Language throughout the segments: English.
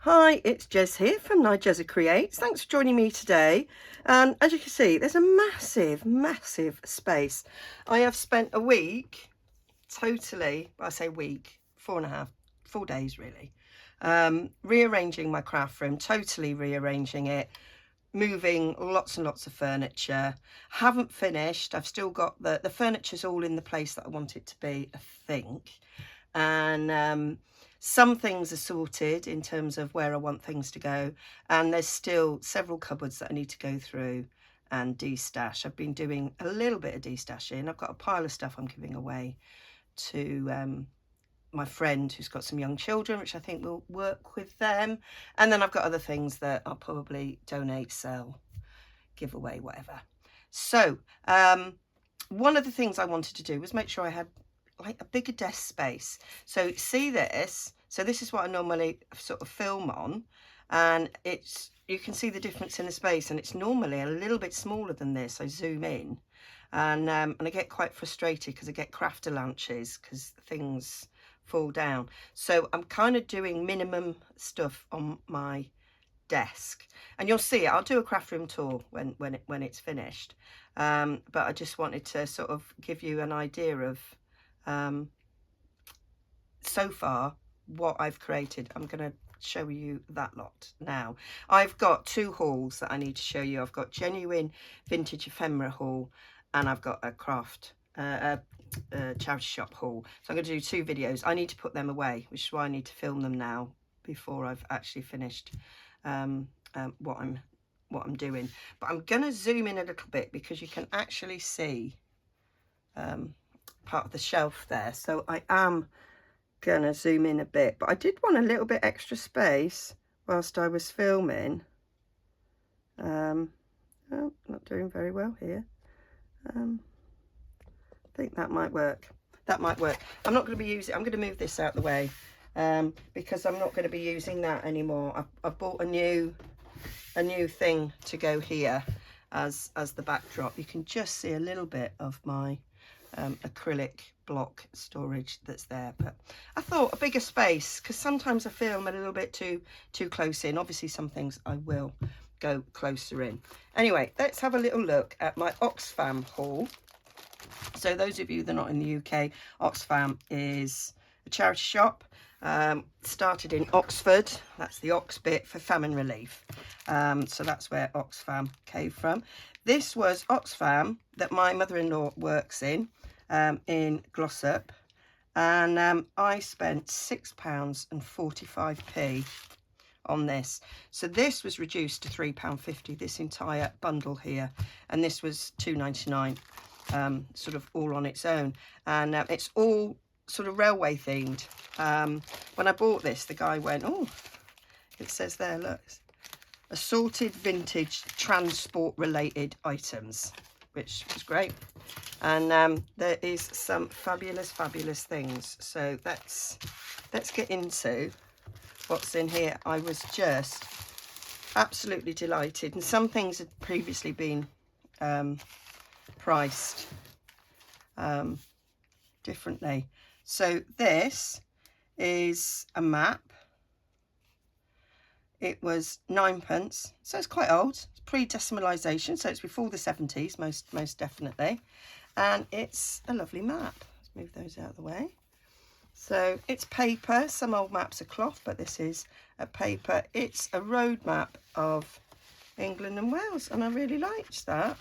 Hi, it's Jez here from Nigezza Creates. Thanks for joining me today. And as you can see, there's a massive space. I have spent a week totally, I say week, 4 days really, rearranging my craft room, totally rearranging it, moving lots and lots of furniture. Haven't finished. I've still got the furniture's all in the place that I want it to be, I think. And some things are sorted in terms of where I want things to go, and there's still several cupboards that I need to go through and de-stash. I've been doing a little bit of de-stashing. I've got a pile of stuff I'm giving away to my friend who's got some young children, which I think will work with them. And then I've got other things that I'll probably donate, sell, give away, whatever. So one of the things I wanted to do was make sure I had like a bigger desk space. So see this, so this is what I normally sort of film on, and you can see the difference in the space, and it's normally a little bit smaller than this. I zoom in, and I get quite frustrated because I get crafter lunches because things fall down. So I'm kind of doing minimum stuff on my desk, and you'll see it. I'll do a craft room tour when it's finished, but I just wanted to sort of give you an idea of so far what I've created. I'm going to show you that lot now. I've got two hauls that I need to show you. I've got genuine vintage ephemera haul, and I've got a craft charity shop haul. So I'm going to do two videos. I need to put them away, which is why I need to film them now before I've actually finished what I'm doing. But I'm going to zoom in a little bit because you can actually see part of the shelf there. So I am gonna zoom in a bit, but I did want a little bit extra space whilst I was filming. Oh, not doing very well here. I think that might work. I'm not going to be using, I'm going to move this out of the way because I'm not going to be using that anymore. I've bought a new thing to go here as the backdrop. You can just see a little bit of my acrylic block storage that's there, but I thought a bigger space, because sometimes I film a little bit too close in. Obviously some things I will go closer in. Anyway, let's have a little look at my Oxfam haul. So those of you that are not in the UK, Oxfam is a charity shop, started in Oxford. That's the Ox bit for famine relief. So that's where Oxfam came from. This was Oxfam that my mother-in-law works in Glossop, and I spent £6.45 on this. So this was reduced to £3.50, this entire bundle here, and this was £2.99, sort of all on its own, and it's all sort of railway themed. When I bought this, the guy went, oh, it says there, look, assorted vintage transport related items, which was great. And there is some fabulous things. So let's get into what's in here. I was just absolutely delighted, and some things had previously been priced differently. So this is a map. It was 9p, so it's quite old. It's pre-decimalisation, so it's before the 70s, most definitely. And it's a lovely map. Let's move those out of the way. So it's paper. Some old maps are cloth, but this is a paper. It's a road map of England and Wales, and I really liked that.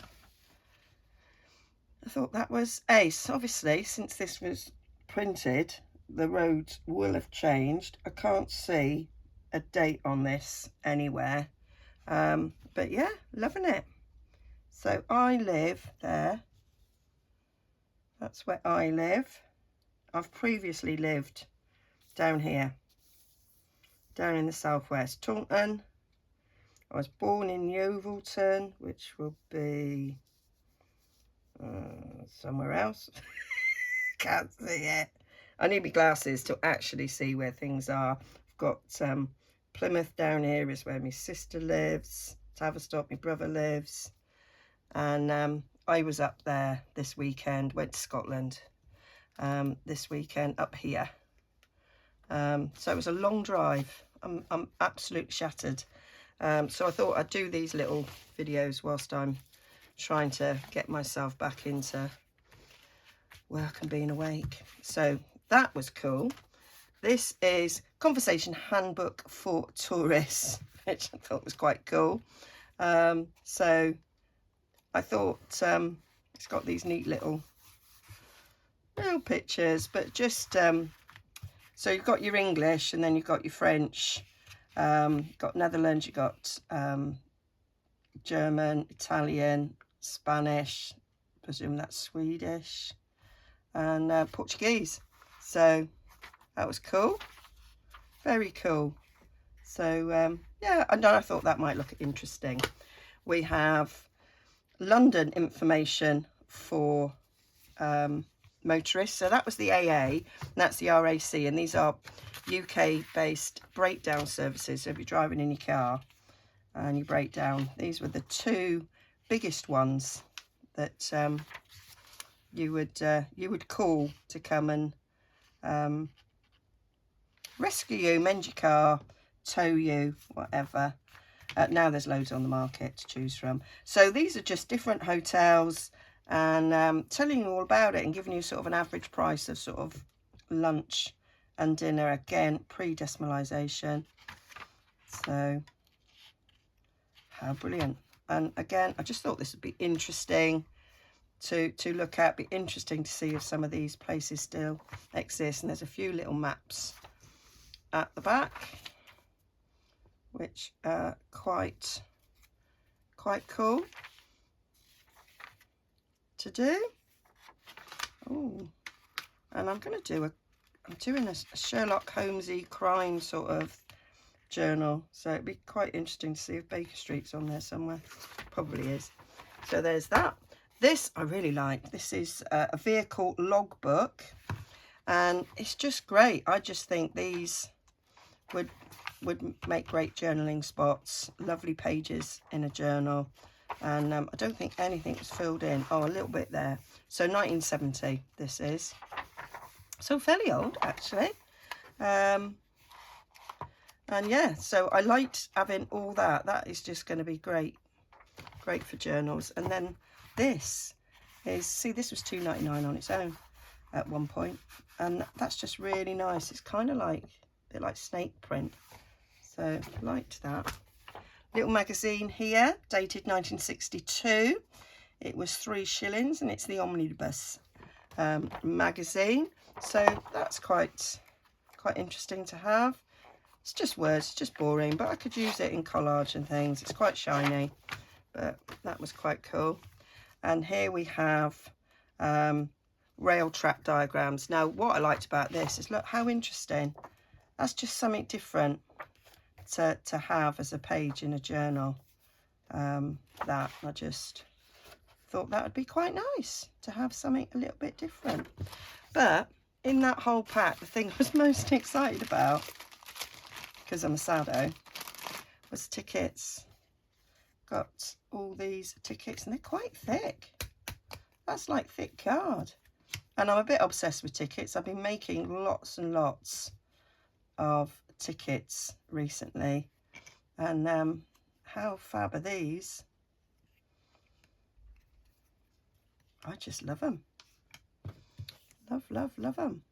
I thought that was ace. Obviously, since this was printed, the roads will have changed. I can't see a date on this anywhere, but yeah, loving it. So I live there. That's where I live. I've previously lived down here, down in the southwest, Taunton. I was born in Yeovilton, which will be somewhere else. Can't see it. I need my glasses to actually see where things are. I've got Plymouth down here is where my sister lives. Tavistock, my brother lives. And I was up there this weekend, went to Scotland this weekend up here. So it was a long drive I'm absolutely shattered. So I thought I'd do these little videos whilst I'm trying to get myself back into work and being awake. So that was cool. This is Conversation Handbook for Tourists, which I thought was quite cool. So I thought it's got these neat little pictures, but just so you've got your English, and then you've got your French, got Netherlands, you've got German, Italian, Spanish, presume that's Swedish, and Portuguese. So that was cool, very cool. So yeah, and I thought that might look interesting. We have London information for motorists. So that was the AA, and that's the RAC, and these are UK based breakdown services. So if you're driving in your car and you break down, these were the two biggest ones that you would call to come and rescue you, mend your car, tow you, whatever. Now there's loads on the market to choose from. So these are just different hotels, and telling you all about it and giving you sort of an average price of sort of lunch and dinner, again pre-decimalisation. So how brilliant. And again, I just thought this would be interesting to look at, be interesting to see if some of these places still exist. And there's a few little maps at the back, which are quite cool to do. Oh, and I'm doing a Sherlock Holmesy crime sort of journal, so it'd be quite interesting to see if Baker Street's on there somewhere. Probably is. So there's that. This I really like. This is a vehicle logbook, and it's just great. I just think these would make great journaling spots. Lovely pages in a journal. And I don't think anything was filled in. Oh, a little bit there. So 1970 this is. So fairly old, actually. And yeah, so I liked having all that. That is just going to be great for journals. And then this is, see, this was £2.99 on its own at one point, and that's just really nice. It's kind of like a bit like snake print, so liked that. Little magazine here, dated 1962. It was 3 shillings, and it's the Omnibus magazine. So that's quite interesting to have. It's just words, it's just boring, but I could use it in collage and things. It's quite shiny, but that was quite cool. And here we have rail track diagrams. Now, what I liked about this is, look how interesting. That's just something different to have as a page in a journal. That I just thought that would be quite nice to have something a little bit different. But in that whole pack, the thing I was most excited about, because I'm a sado, was tickets. Got all these tickets, and they're quite thick. That's like thick card. And I'm a bit obsessed with tickets. I've been making lots and lots of tickets recently, and how fab are these? I just love them. Love them.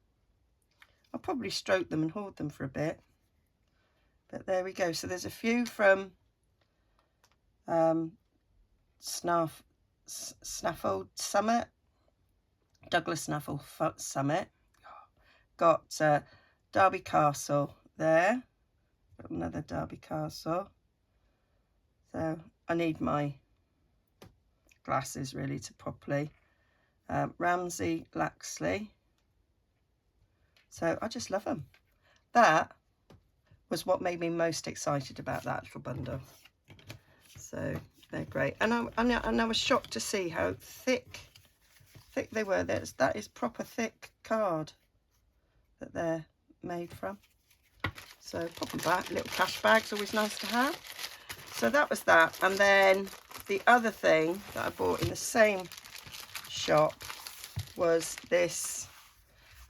I'll probably stroke them and hoard them for a bit, but there we go. So there's a few from Snaffled Summit, Douglas Snaffle Summit. Got Derby Castle there. Got another Derby Castle. So I need my glasses really to properly. Ramsey Laxley. So I just love them. That was what made me most excited about that little bundle. So they're great, and I was shocked to see how thick they were. That is proper thick card that they're made from. So pop them back. Little cash bags, always nice to have. So that was that. And then the other thing that I bought in the same shop was this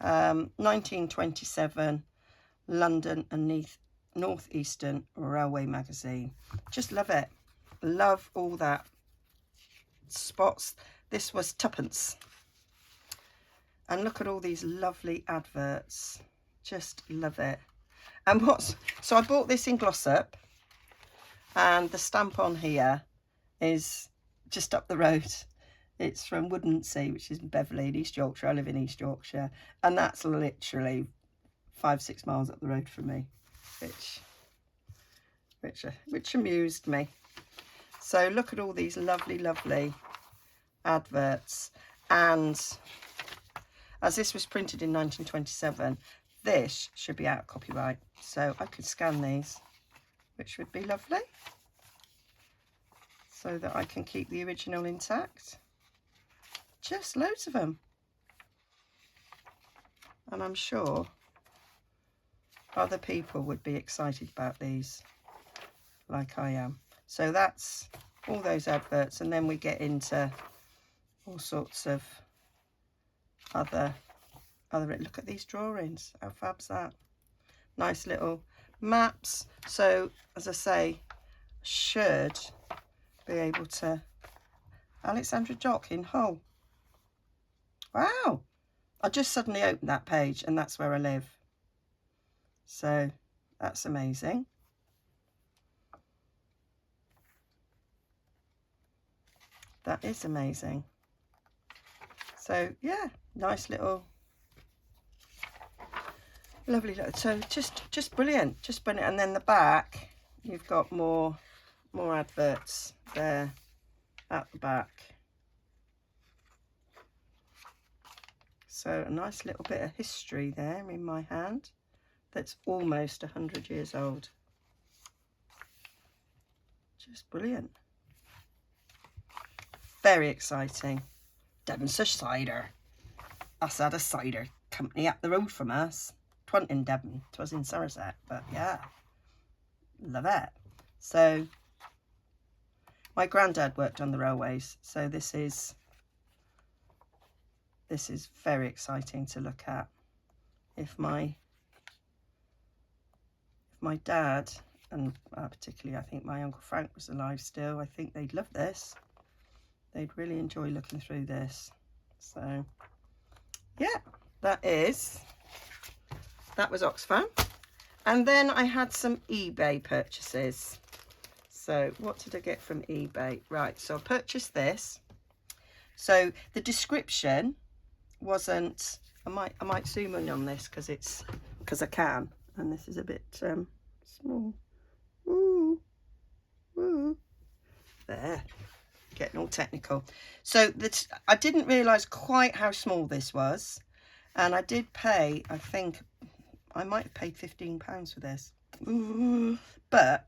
1927 London and North Eastern Railway magazine. Just love it. Love all that spots. This was twopence. And look at all these lovely adverts. Just love it. And so I bought this in Gloss Up, and the stamp on here is just up the road. It's from Woodsey, which is in Beverley in East Yorkshire. I live in East Yorkshire, and that's literally 5-6 miles up the road from me, which amused me. So look at all these lovely adverts. And as this was printed in 1927, this should be out of copyright, so I could scan these, which would be lovely, so that I can keep the original intact. Just loads of them, and I'm sure other people would be excited about these like I am. So that's all those adverts, and then we get into all sorts of other look at these drawings. How fab's that? Nice little maps. So as I say, should be able to Alexandra Dock in Hull. Wow, I just suddenly opened that page and that's where I live. So that's amazing. That is amazing. So yeah, nice little, lovely little, so just brilliant, just brilliant. And then the back, you've got more adverts there at the back. So a nice little bit of history there in my hand that's almost 100 years old. Just brilliant. Very exciting. Devonshire cider. Us had a cider company up the road from us. 'Twa'n't in Devon, 'twas in Somerset, but yeah, love it. So my granddad worked on the railways, so this is very exciting to look at. If my dad, and particularly I think my Uncle Frank was alive still, I think they'd love this. They'd really enjoy looking through this. So yeah, that was Oxfam. And then I had some eBay purchases. So what did I get from eBay? Right, so I purchased this. So the description wasn't, I might zoom in on this because I can, and this is a bit small. Ooh, there, getting all technical. So I didn't realise quite how small this was, and I did pay, I think I might have paid £15 for this. Ooh, but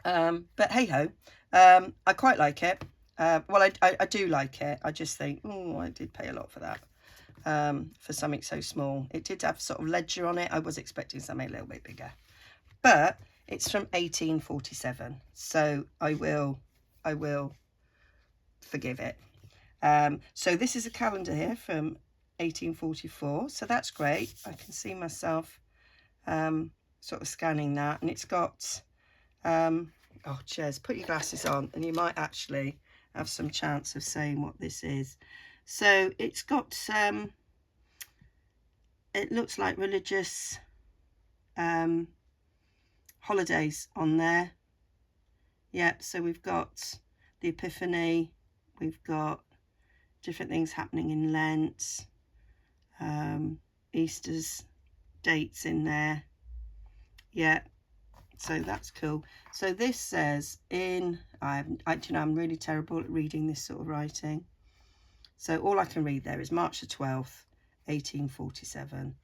hey ho, I quite like it. Well, I do like it. I just think, oh, I did pay a lot for that, for something so small. It did have sort of ledger on it. I was expecting something a little bit bigger, but it's from 1847, so I will forgive it. So this is a calendar here from 1844, so that's great. I can see myself sort of scanning that, and it's got oh, cheers, put your glasses on and you might actually have some chance of saying what this is. So it's got it looks like religious holidays on there. Yep, so we've got the Epiphany, we've got different things happening in Lent, Easter's dates in there. Yeah, so that's cool. So this says in, I'm really terrible at reading this sort of writing. So all I can read there is March the 12th, 1847.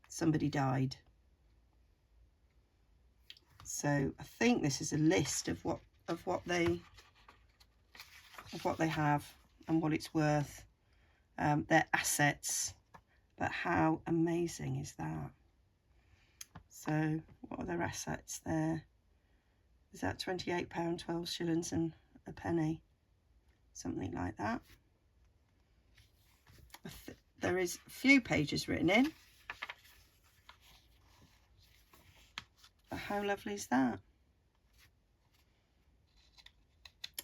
Somebody died. So I think this is a list of what they have and what it's worth, their assets. But how amazing is that? So what are their assets there? Is that £28, 12 shillings and a penny? Something like that. There is a few pages written in. But how lovely is that?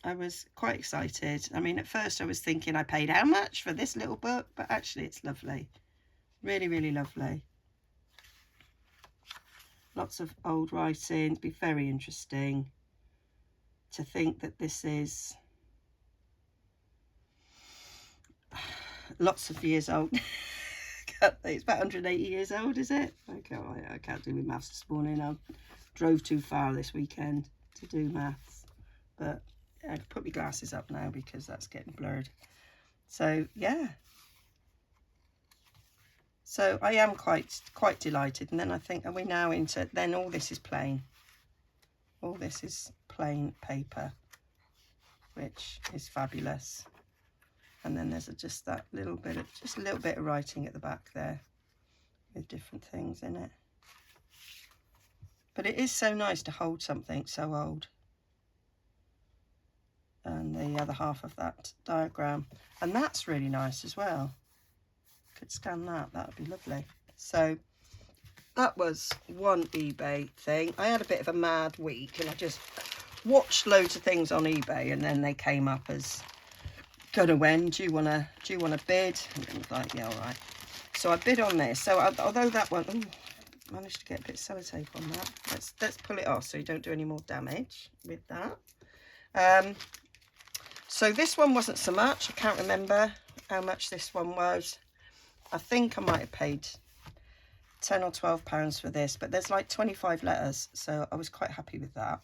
I was quite excited. I mean, at first I was thinking I paid how much for this little book, but actually it's lovely. Really, really lovely. Lots of old writing. Be very interesting to think that this is lots of years old. It's about 180 years old, is it? I can't do with maths this morning. I drove too far this weekend to do maths, but I can put my glasses up now because that's getting blurred. So yeah, so I am quite delighted. And then I think, are we now into, then all this is plain. All this is plain paper, which is fabulous. And then there's just that little bit of, just a little bit of writing at the back there with different things in it. But it is so nice to hold something so old. And the other half of that diagram. And that's really nice as well. Could scan that, that would be lovely. So that was one eBay thing. I had a bit of a mad week and I just watched loads of things on eBay, and then they came up as gonna win. Do you wanna bid? And I was like, yeah, all right. So I bid on this. So although that one, ooh, managed to get a bit of sellotape on that. Let's pull it off so you don't do any more damage with that. So this one wasn't so much. I can't remember how much this one was. I think I might have paid £10 or £12 for this, but there's like 25 letters, so I was quite happy with that.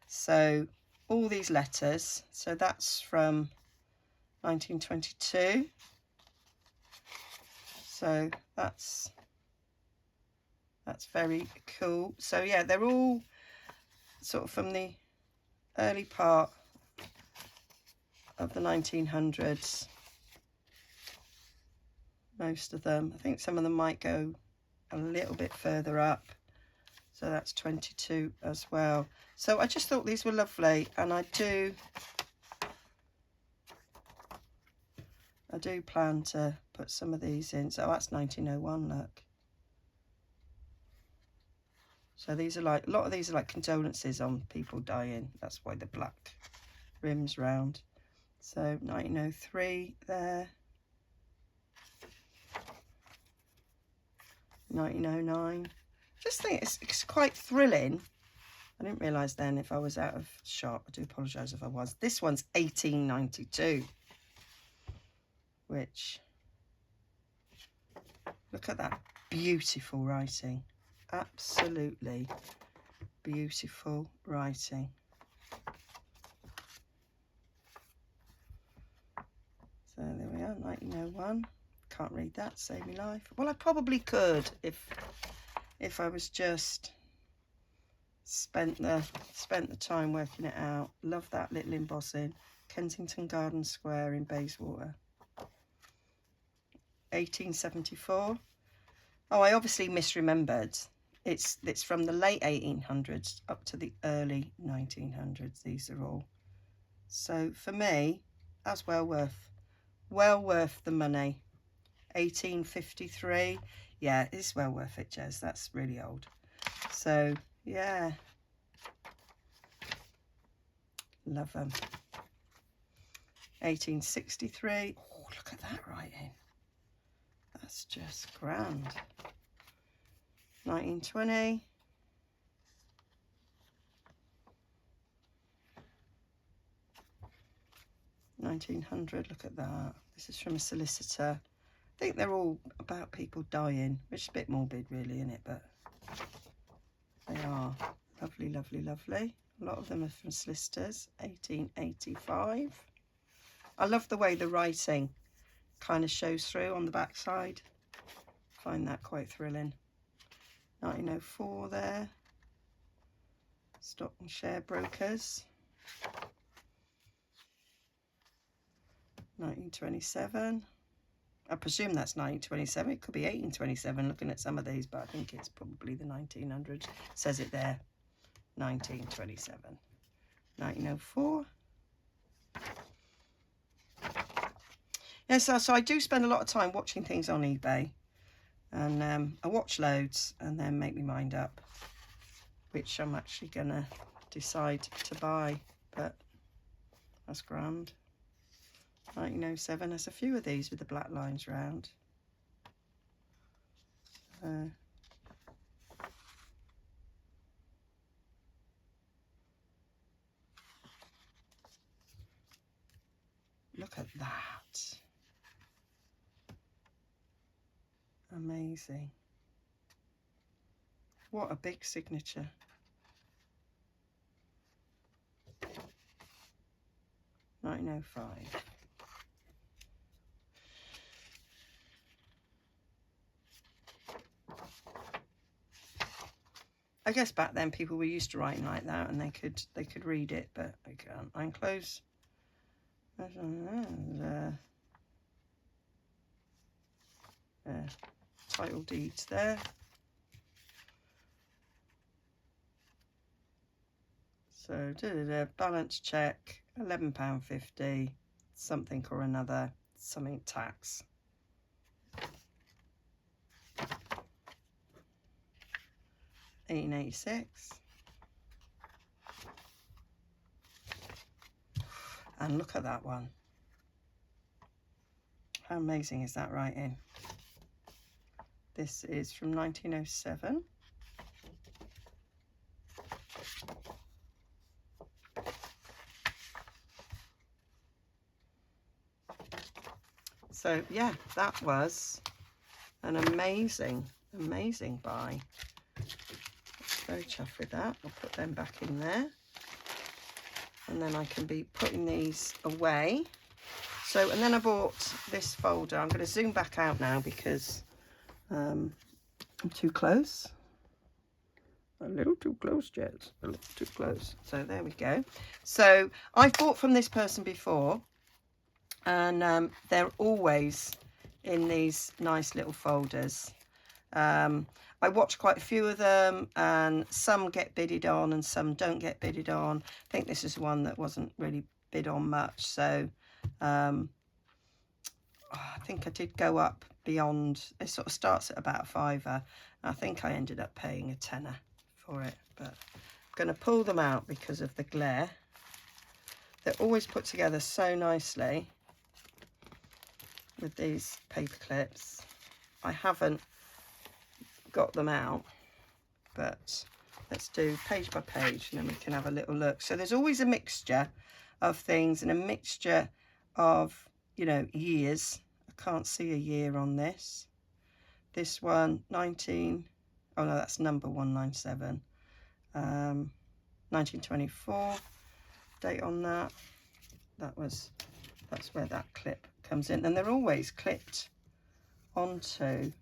So all these letters, so that's from 1922. So that's very cool. So yeah, they're all sort of from the early part of the 1900s. Most of them. I think some of them might go a little bit further up. So that's 22 as well. So I just thought these were lovely, and I do plan to put some of these in. So that's 1901, look. So these are like, a lot of these are like condolences on people dying. That's why the black rim's round. So 1903 there. 1909. Just think it's quite thrilling. I didn't realise then if I was out of shot. I do apologise if I was. This one's 1892. Which, look at that beautiful writing. Absolutely beautiful writing. So there we are, 1901. Can't read that, save me life. Well, I probably could if I was just spent the time working it out. Love that little embossing. Kensington Garden Square in Bayswater. 1874. Oh, I obviously misremembered. It's from the late 1800s up to the early 1900s. These are all. So for me, that's well worth the money. 1853. Yeah, it's well worth it, Jez. That's really old. So yeah, love them. 1863. Oh, look at that writing. That's just grand. 1920. 1900. Look at that. This is from a solicitor. I think they're all about people dying, which is a bit morbid really, isn't it? But they are lovely, lovely, lovely. A lot of them are from solicitors. 1885. I love the way the writing kind of shows through on the back side. Find that quite thrilling. 1904 there. Stock and share brokers. 1927. I presume that's 1927. It could be 1827 looking at some of these, but I think it's probably the 1900s. It says it there. 1927. 1904. Yeah, so I do spend a lot of time watching things on eBay. And I watch loads and then make my mind up which I'm actually gonna decide to buy, but that's grand. 1907. There's a few of these with the black lines round. Look at that. Amazing. What a big signature. £19.05. I guess back then people were used to writing like that and they could read it, but I can't. I'm close. Title deeds there. So balance check, £11.50, something or another, something tax. £18.86. And look at that one. How amazing is that writing? This is from 1907. So yeah, that was an amazing buy. Very chuffed with that. I'll put them back in there. And then I can be putting these away. So, and then I bought this folder. I'm going to zoom back out now because I'm too close. A little too close, Jez. A little too close. So there we go. So I've bought from this person before. And they're always in these nice little folders. I watch quite a few of them, and some get bidded on and some don't get bidded on. I think this is one that wasn't really bid on much, so I think I did go up beyond. It sort of starts at about £5. I think I ended up paying £10 for it, but I'm going to pull them out because of the glare. They're always put together so nicely with these paper clips. I haven't got them out, but let's do page by page and then we can have a little look. So there's always a mixture of things and a mixture of, you know, years. I can't see a year on this. This one, oh no, that's number 197. 1924, date on that. That's where that clip comes in, and they're always clipped onto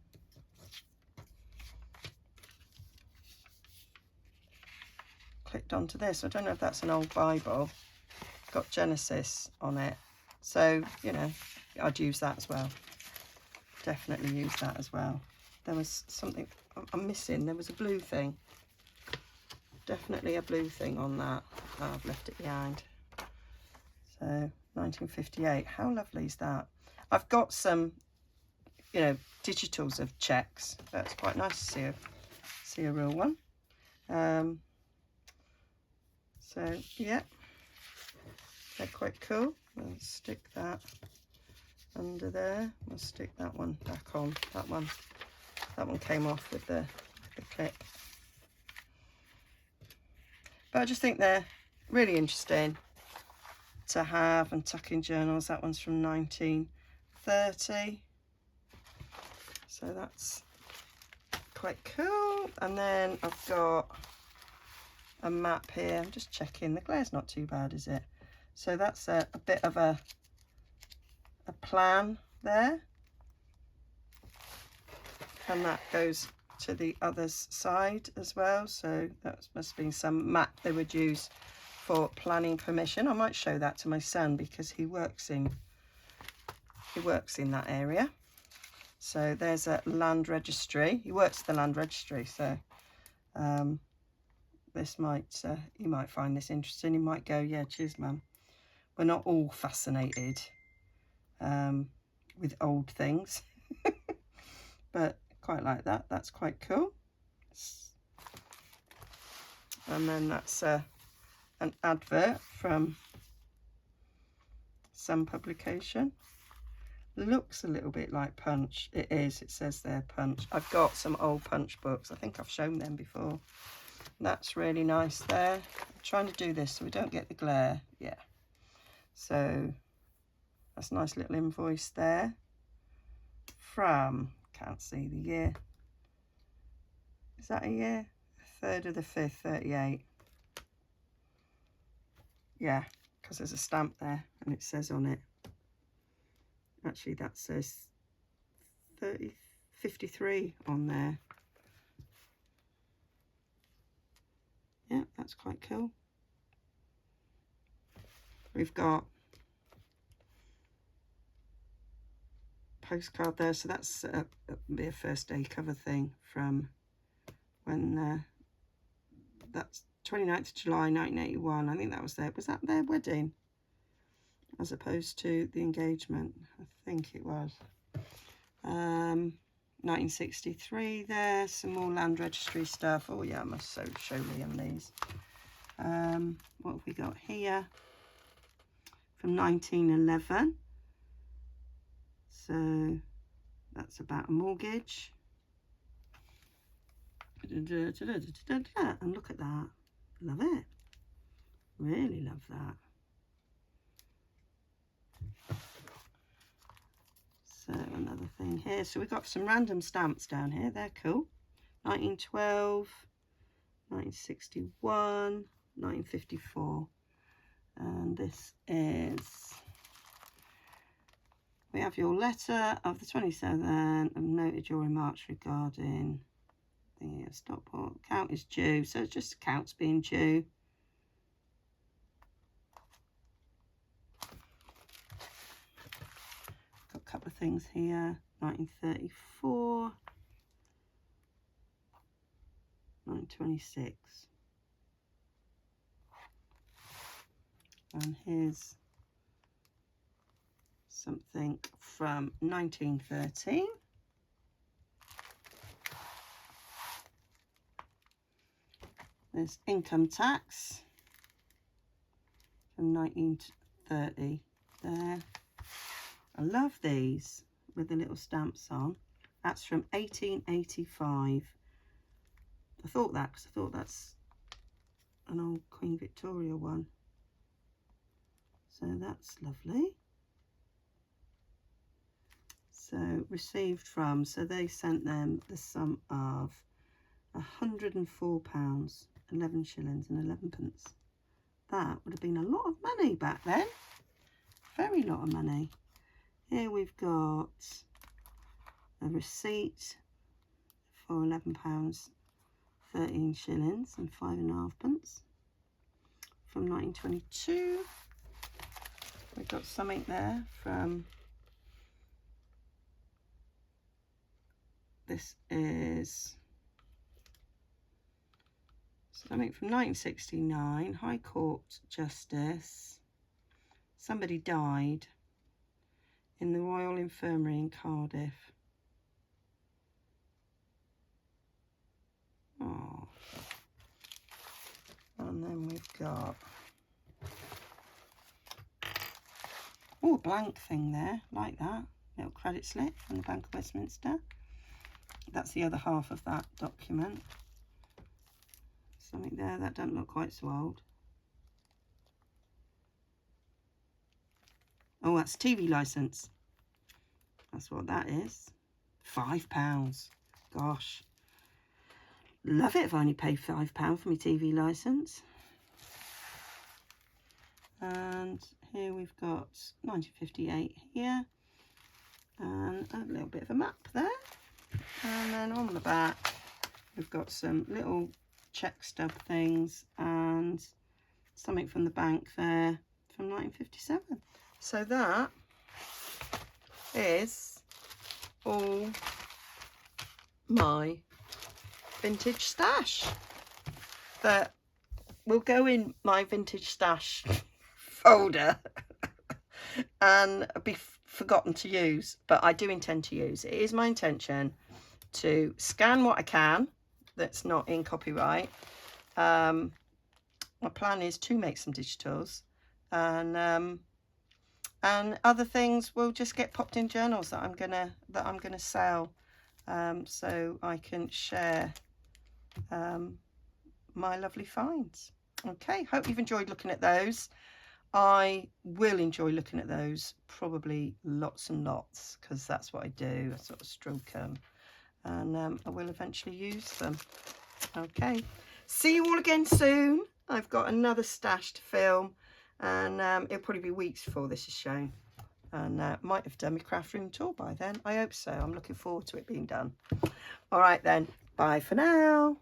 this. I don't know if that's an old Bible. Got Genesis on it, so you know, I'd use that as well. Definitely use that as well. There was something I'm missing. There was a blue thing. Definitely a blue thing on that. Oh, I've left it behind. So 1958. How lovely is that? I've got some, you know, digitals of checks. That's quite nice to see a real one. So yeah, they're quite cool. I'll stick that under there. We'll stick that one back on. That one came off with the clip. But I just think they're really interesting to have and tuck in journals. That one's from 1930. So that's quite cool. And then I've got a map here. I'm just checking. The glare's not too bad, is it? So that's a bit of a plan there. And that goes to the other side as well. So that must have been some map they would use for planning permission. I might show that to my son because he works in that area. So there's a land registry. He works at the land registry, so this might you might find this interesting. You might go, yeah, cheers, mum. We're not all fascinated with old things, but quite like that. That's quite cool. And then that's an advert from some publication. Looks a little bit like Punch. It is, it says there Punch. I've got some old Punch books. I think I've shown them before. That's really nice there. I'm trying to do this so we don't get the glare. Yeah. So that's a nice little invoice there from, can't see the year. Is that a year? 3rd of the 5th, 38. Yeah, because there's a stamp there and it says on it. Actually, that says 53 on there. Yeah, that's quite cool. We've got postcard there, so that's be a first day cover thing from when that's 29th of July 1981. I think that was that their wedding as opposed to the engagement? I think it was 1963 there. Some more land registry stuff. Oh yeah, I must show Liam these. What have we got here? From 1911. So that's about a mortgage. And look at that. Love it. Really love that. So another thing here. So we've got some random stamps down here. They're cool. 1912, 1961, 1954. And this is, we have your letter of the 27th and noted your remarks regarding the Stockport account is due. So it's just accounts being due. Got a couple of things here. 1934, 1926. And here's something from 1913. There's income tax from 1930 there. I love these with the little stamps on. That's from 1885. I thought that because I thought that's an old Queen Victoria one. So that's lovely. So received from, so they sent them the sum of £104, 11 shillings and 11 pence. That would have been a lot of money back then. Very lot of money. Here we've got a receipt for £11, 13 shillings and 5.5 pence from 1922. We've got something there from, this is something from 1969, High Court Justice. Somebody died in the Royal Infirmary in Cardiff. Oh. And then we've got, oh, a blank thing there, like that. Little credit slip from the Bank of Westminster. That's the other half of that document. Something there that doesn't look quite so old. Oh, that's TV licence. That's what that is. £5. Gosh. Love it if I only paid £5 for my TV licence. And here we've got 1958 here. And a little bit of a map there. And then on the back, we've got some little check stub things and something from the bank there from 1957. So that is all my vintage stash that will go in my vintage stash folder and be forgotten to use, but I do intend to use. It is my intention to scan what I can that's not in copyright My plan is to make some digitals, and other things will just get popped in journals that I'm gonna sell, so I can share my lovely finds. Okay, hope you've enjoyed looking at those. I will enjoy looking at those probably lots and lots, because that's what I do. I sort of stroke them, and I will eventually use them. Okay, see you all again soon. I've got another stash to film, and it'll probably be weeks before this is shown, and might have done my craft room tour by then. I hope so. I'm looking forward to it being done. All right then, bye for now.